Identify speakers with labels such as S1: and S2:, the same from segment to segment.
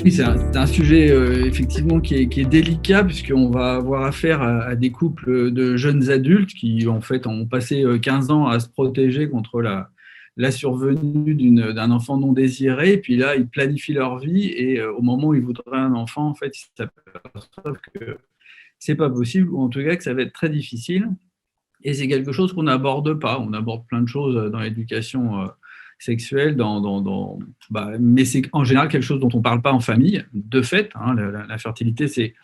S1: Oui, c'est un sujet effectivement qui est délicat puisqu'on va avoir affaire à des couples de jeunes adultes qui en fait ont passé 15 ans à se protéger contre la survenue d'un enfant non désiré. Et puis là, ils planifient leur vie et au moment où ils voudraient un enfant, en fait, ils s'aperçoivent que c'est pas possible ou en tout cas que ça va être très difficile. Et c'est quelque chose qu'on n'aborde pas. On aborde plein de choses dans l'éducation sexuelle, mais c'est en général quelque chose dont on ne parle pas en famille, de fait. Hein, la fertilité, c'est,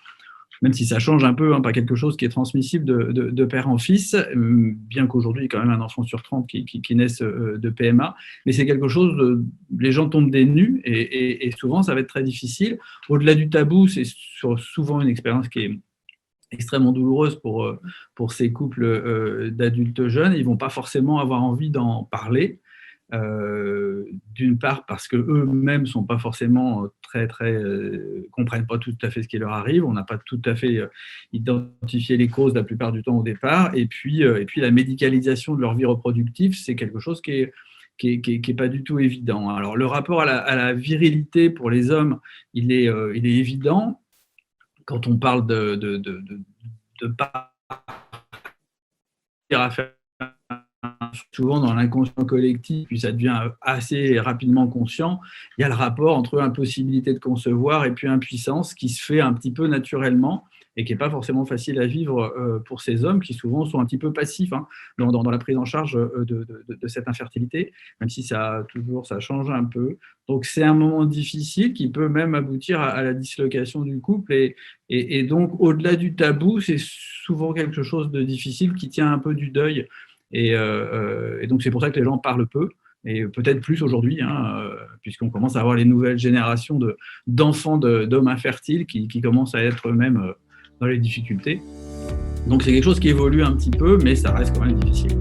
S1: même si ça change un peu, hein, pas quelque chose qui est transmissible de père en fils, bien qu'aujourd'hui, il y ait quand même un enfant sur 30 qui naissent de PMA, mais c'est quelque chose, les gens tombent des nues et souvent, ça va être très difficile. Au-delà du tabou, c'est souvent une expérience qui est extrêmement douloureuse pour ces couples d'adultes jeunes. Ils ne vont pas forcément avoir envie d'en parler. D'une part parce qu'eux-mêmes ne sont pas forcément comprennent pas tout à fait ce qui leur arrive, on n'a pas tout à fait identifié les causes la plupart du temps au départ, et puis la médicalisation de leur vie reproductive, c'est quelque chose qui est pas du tout évident. Alors le rapport à la virilité pour les hommes, il est évident quand on parle de partir à faire souvent dans l'inconscient collectif, puis ça devient assez rapidement conscient, il y a le rapport entre impossibilité de concevoir et puis impuissance qui se fait un petit peu naturellement et qui n'est pas forcément facile à vivre pour ces hommes qui souvent sont un petit peu passifs dans la prise en charge de cette infertilité, même si ça change un peu. Donc c'est un moment difficile qui peut même aboutir à la dislocation du couple et donc au-delà du tabou, c'est souvent quelque chose de difficile qui tient un peu du deuil. Et donc, c'est pour ça que les gens parlent peu, et peut-être plus aujourd'hui, hein, puisqu'on commence à avoir les nouvelles générations d'enfants d'hommes infertiles qui commencent à être eux-mêmes dans les difficultés. Donc, c'est quelque chose qui évolue un petit peu, mais ça reste quand même difficile.